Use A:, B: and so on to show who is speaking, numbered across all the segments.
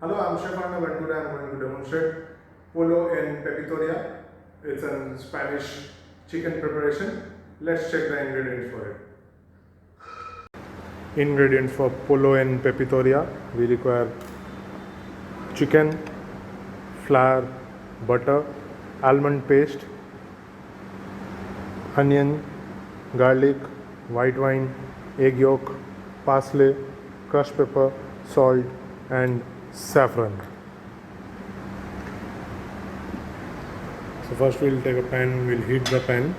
A: Hello, I'm Chef Arnab and today I'm going to demonstrate Pollo in Pepitoria. It's a Spanish chicken preparation. Let's check the ingredients for it. Ingredients for Pollo in Pepitoria: we require chicken, flour, butter, almond paste, onion, garlic, white wine, egg yolk, parsley, crushed pepper, salt, and saffron. So first we'll take a pan, we'll heat the pan,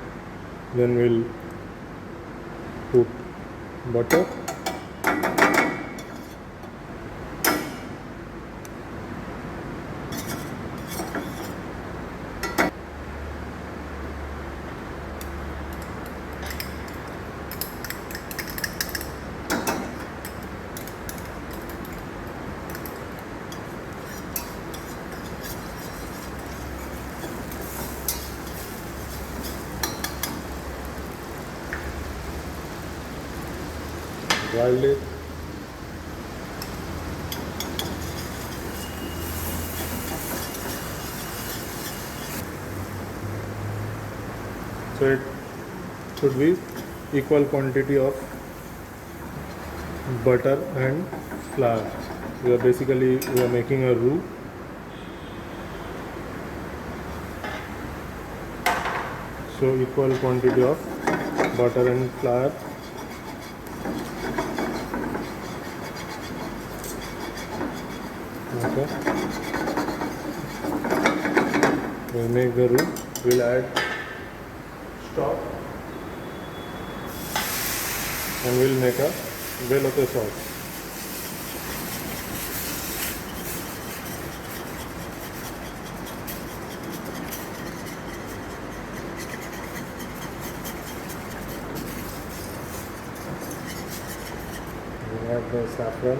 A: then we'll put butter, garlic, so it should be equal quantity of butter and flour. We are making a roux. So equal quantity of butter and flour. Okay. We'll make the roux. We'll add stock and we'll make a velouté sauce. We add the saffron.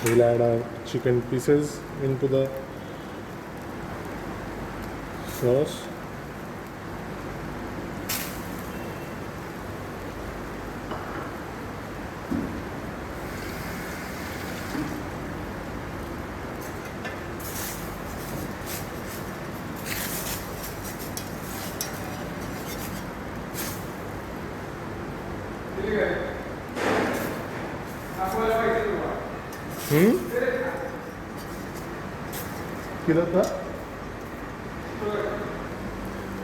A: We'll add our chicken pieces into the sauce.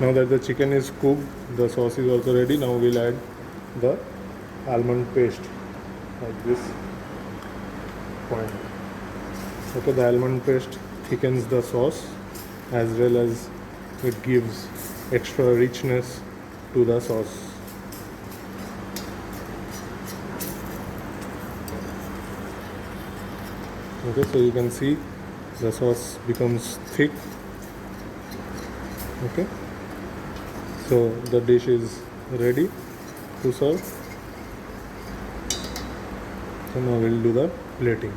A: Now that the chicken is cooked, the sauce is also ready. Now we'll add the almond paste at this point. Okay, the almond paste thickens the sauce as well as it gives extra richness to the sauce. Okay, so you can see the sauce becomes thick. Okay, so the dish is ready to serve. So now we'll do the plating.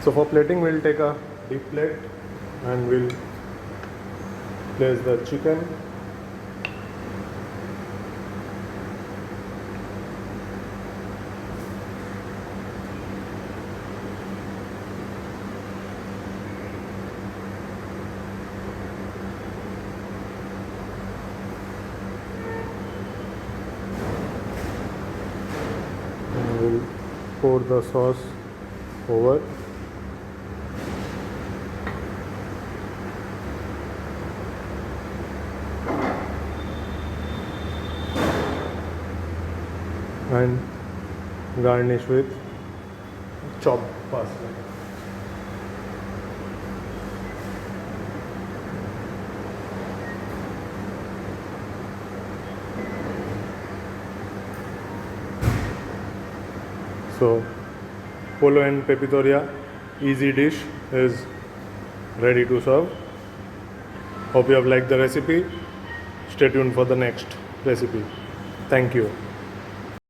A: So for plating, we'll take a deep plate and we'll place the chicken, and we'll pour the sauce over. And garnish with chopped parsley. So Pollo and Pepitoria easy dish is ready to serve. Hope you have liked the recipe. Stay tuned for the next recipe. Thank you.